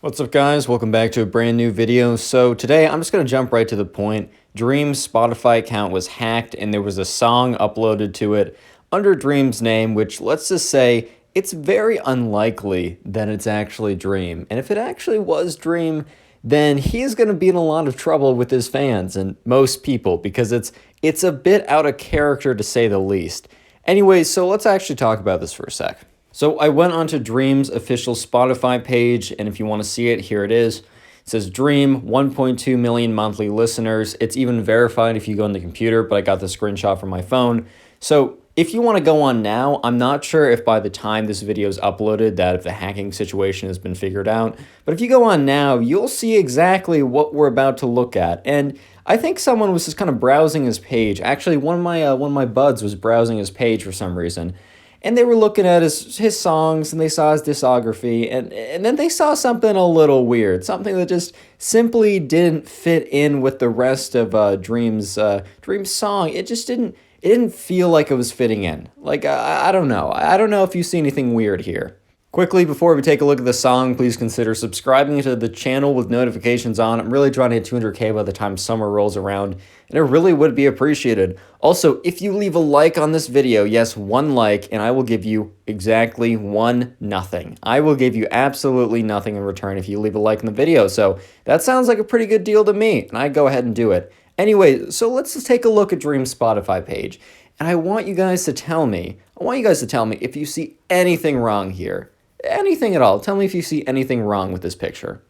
What's up guys, welcome back to a brand new video. So today I'm just going to jump right to the point. Dream's Spotify account was hacked and there was a song uploaded to it under Dream's name, which let's just say it's very unlikely that it's actually Dream. And if it actually was Dream, then he's going to be in a lot of trouble with his fans and most people because it's a bit out of character to say the least. Anyways, so let's actually talk about this for a sec. So I went onto Dream's official Spotify page, and if you want to see it, here it is. It says Dream, 1.2 million monthly listeners. It's even verified if you go on the computer, but I got the screenshot from my phone. So if you want to go on now, I'm not sure if by the time this video is uploaded that if the hacking situation has been figured out. But if you go on now, you'll see exactly what we're about to look at. And I think someone was just kind of browsing his page. Actually, one of my buds was browsing his page for some reason. And they were looking at his songs, and they saw his discography, and then they saw something a little weird, something that just simply didn't fit in with the rest of Dream's song. It just didn't feel like it was fitting in. Like, I don't know. I don't know if you see anything weird here. Quickly, before we take a look at the song, please consider subscribing to the channel with notifications on. I'm really trying to hit 200K by the time summer rolls around, and it really would be appreciated. Also, if you leave a like on this video, yes, one like, and I will give you exactly nothing. I will give you absolutely nothing in return if you leave a like in the video, so that sounds like a pretty good deal to me, and I'd go ahead and do it. Anyway, so let's just take a look at Dream's Spotify page, and I want you guys to tell me if you see anything wrong here. Anything at all. Tell me if you see anything wrong with this picture.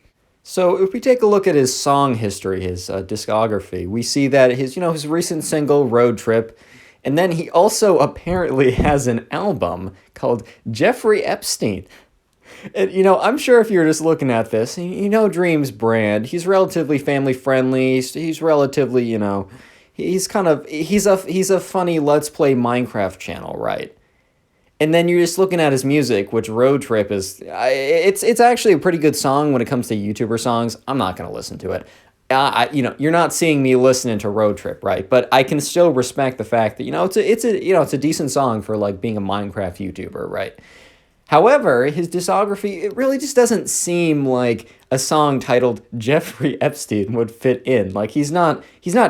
So if we take a look at his song history, his discography, we see that his recent single, Roadtrip, and then he also apparently has an album called Jeffrey Epstein. And, I'm sure if you're just looking at this, Dream's brand, he's relatively family friendly, he's relatively, he's a funny Let's Play Minecraft channel, right? And then you're just looking at his music, which Roadtrip is, it's actually a pretty good song when it comes to YouTuber songs. I'm not going to listen to it. You're not seeing me listening to Roadtrip, right? But I can still respect the fact that, it's a decent song for like being a Minecraft YouTuber, right? However, his discography, it really just doesn't seem like a song titled Jeffrey Epstein would fit in. Like, he's not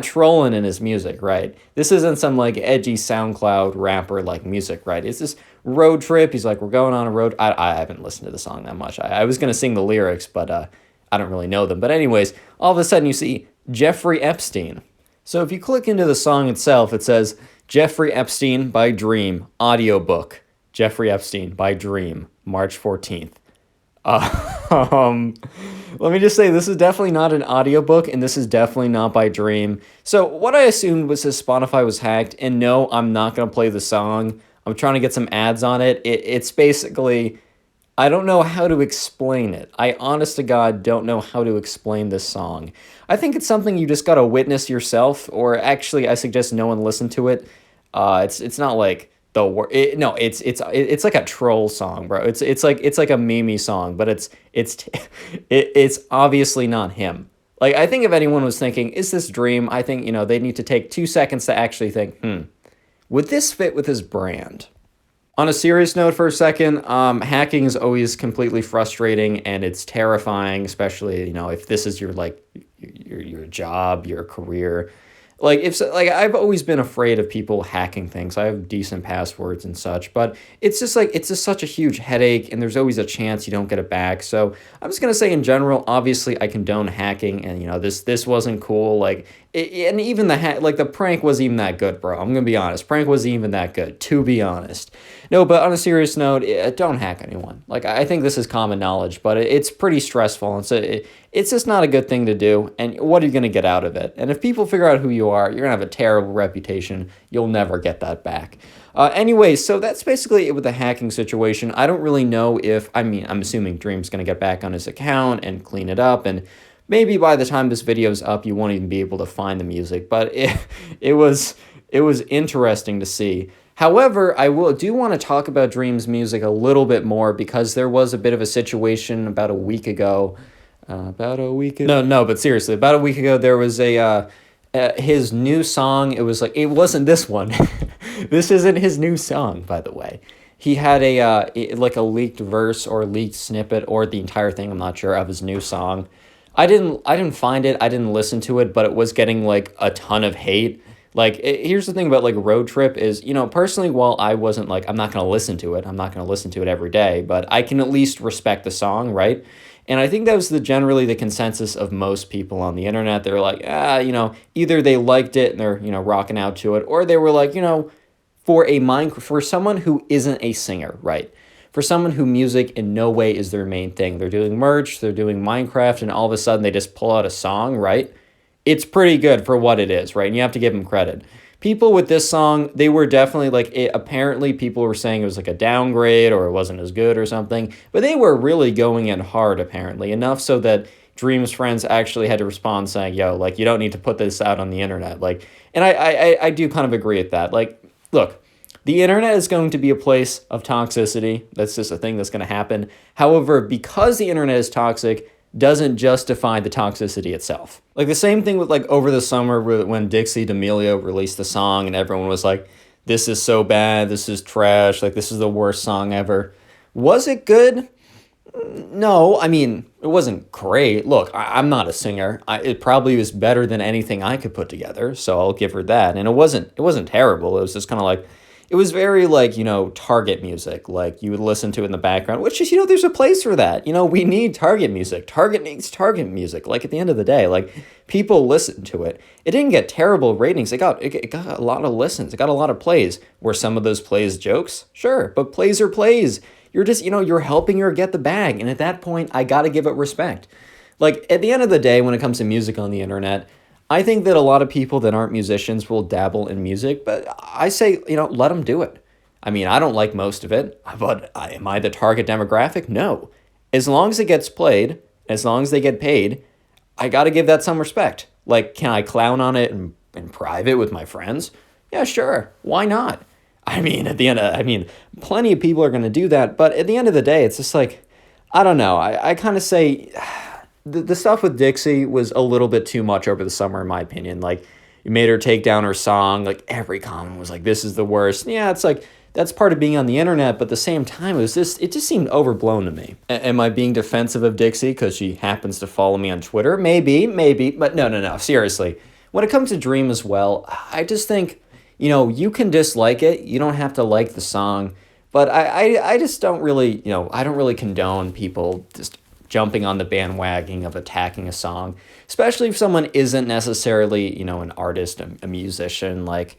trolling in his music, right? This isn't some, like, edgy SoundCloud rapper, like, music, right? It's this road trip. He's like, we're going on a road. I haven't listened to the song that much. I was going to sing the lyrics, but I don't really know them. But anyways, all of a sudden you see Jeffrey Epstein. So if you click into the song itself, it says, Jeffrey Epstein by Dream, audiobook. Jeffrey Epstein by Dream, March 14th. Let me just say, this is definitely not an audiobook, and this is definitely not by Dream. So what I assumed was his Spotify was hacked, and no, I'm not going to play the song. I'm trying to get some ads on it. It's basically, I don't know how to explain it. I, honest to God, don't know how to explain this song. I think it's something you just got to witness yourself, or actually, I suggest no one listen to it. It's not like... it's like a troll song, bro. It's like a meme song, but it's obviously not him. Like, I think if anyone was thinking, is this Dream? I think, they need to take 2 seconds to actually think, would this fit with his brand? On a serious note for a second, hacking is always completely frustrating and it's terrifying, especially, if this is your job, your career. Like, I've always been afraid of people hacking things. I have decent passwords and such, but it's just such a huge headache, and there's always a chance you don't get it back. So I'm just gonna say, in general, obviously I condone hacking, and this wasn't cool. Like, and even the prank wasn't even that good, bro. I'm gonna be honest, prank wasn't even that good, to be honest. No, but on a serious note, don't hack anyone. Like, I think this is common knowledge, but it's pretty stressful, and so it's just not a good thing to do, and what are you going to get out of it? And if people figure out who you are, you're going to have a terrible reputation. You'll never get that back. Anyway, so that's basically it with the hacking situation. I don't really know I'm assuming Dream's going to get back on his account and clean it up, and maybe by the time this video's up, you won't even be able to find the music, but it was interesting to see. However, I do want to talk about Dream's music a little bit more because there was a bit of a situation about a week ago. But seriously, about a week ago, there was his new song. It wasn't this one. This isn't his new song, by the way. he had like a leaked verse or leaked snippet or the entire thing, I'm not sure, of his new song. I didn't find it, I didn't listen to it, but it was getting like a ton of hate. Like, here's the thing about like Roadtrip is, personally, while I wasn't like, I'm not going to listen to it, I'm not going to listen to it every day, but I can at least respect the song, right? And I think that was generally the consensus of most people on the internet. They were like, either they liked it and they're, rocking out to it, or they were like, for someone who isn't a singer, right? For someone who music in no way is their main thing. They're doing merch, they're doing Minecraft, and all of a sudden they just pull out a song, right? It's pretty good for what it is, right? And you have to give them credit. People with this song, they were definitely like, apparently people were saying it was like a downgrade or it wasn't as good or something, but they were really going in hard apparently, enough so that Dream's friends actually had to respond saying, yo, like, you don't need to put this out on the internet. Like, and I do kind of agree with that. Like, look, the internet is going to be a place of toxicity. That's just a thing that's going to happen. However, because the internet is toxic, doesn't justify the toxicity itself. Like the same thing with like over the summer when Dixie D'Amelio released the song and everyone was like, this is so bad, this is trash, like this is the worst song ever. Was it good? No, I mean, it wasn't great. Look, I'm not a singer. It probably was better than anything I could put together, so I'll give her that. And it wasn't terrible. It was just kind of like, it was very like, Target music. Like you would listen to it in the background, which is, there's a place for that. We need Target music. Target needs Target music. Like at the end of the day, like people listen to it. It didn't get terrible ratings. It got a lot of listens. It got a lot of plays. Were some of those plays jokes? Sure. But plays are plays. You're just, you're helping her get the bag. And at that point, I got to give it respect. Like at the end of the day, when it comes to music on the internet, I think that a lot of people that aren't musicians will dabble in music, but I say, let them do it. I mean, I don't like most of it, but am I the target demographic? No. As long as it gets played, as long as they get paid, I got to give that some respect. Like, can I clown on it in private with my friends? Yeah, sure. Why not? I mean, plenty of people are going to do that, but at the end of the day, it's just like, I don't know. I kind of say the stuff with Dixie was a little bit too much over the summer, in my opinion. Like, you made her take down her song. Like, every comment was like, this is the worst. Yeah, it's like, that's part of being on the internet, but at the same time, it just seemed overblown to me. Am I being defensive of Dixie because she happens to follow me on Twitter? Maybe, but no, seriously. When it comes to Dream as well, I just think, you can dislike it. You don't have to like the song, but I just don't really, I don't really condone people just jumping on the bandwagon of attacking a song, especially if someone isn't necessarily, an artist, a musician. Like,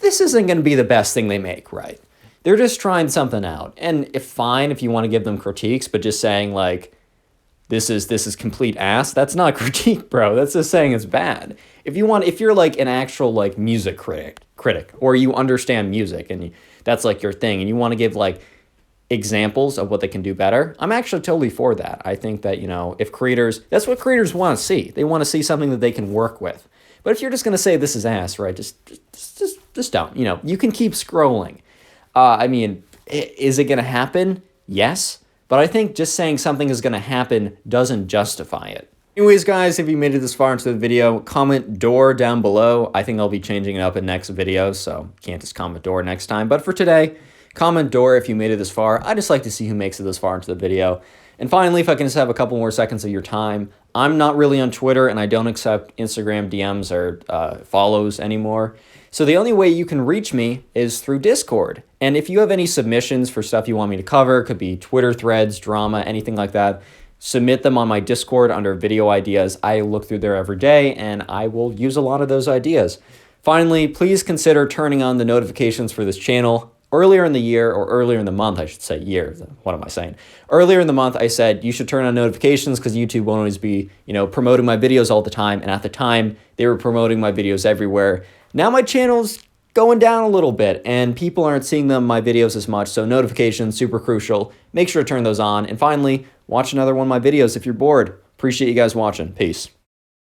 this isn't going to be the best thing they make, right? They're just trying something out. And if you want to give them critiques, but just saying like, this is complete ass, that's not a critique, bro. That's just saying it's bad. If you're like an actual like music critic, or you understand music and that's like your thing, and you want to give like examples of what they can do better, I'm actually totally for that. I think that, if creators, that's what creators want to see. They want to see something that they can work with. But if you're just going to say this is ass, right, just don't. You can keep scrolling. Is it going to happen? Yes. But I think just saying something is going to happen doesn't justify it. Anyways, guys, if you made it this far into the video, comment door down below. I think I'll be changing it up in next videos, so can't just comment door next time. But for today, comment door if you made it this far. I just like to see who makes it this far into the video. And finally, if I can just have a couple more seconds of your time, I'm not really on Twitter and I don't accept Instagram DMs or follows anymore. So the only way you can reach me is through Discord. And if you have any submissions for stuff you want me to cover, could be Twitter threads, drama, anything like that, submit them on my Discord under video ideas. I look through there every day and I will use a lot of those ideas. Finally, please consider turning on the notifications for this channel. Earlier in the year, or earlier in the month, I should say year, what am I saying? Earlier in the month, I said you should turn on notifications because YouTube won't always be, promoting my videos all the time. And at the time, they were promoting my videos everywhere. Now my channel's going down a little bit and people aren't seeing my videos as much. So notifications, super crucial. Make sure to turn those on. And finally, watch another one of my videos if you're bored. Appreciate you guys watching. Peace.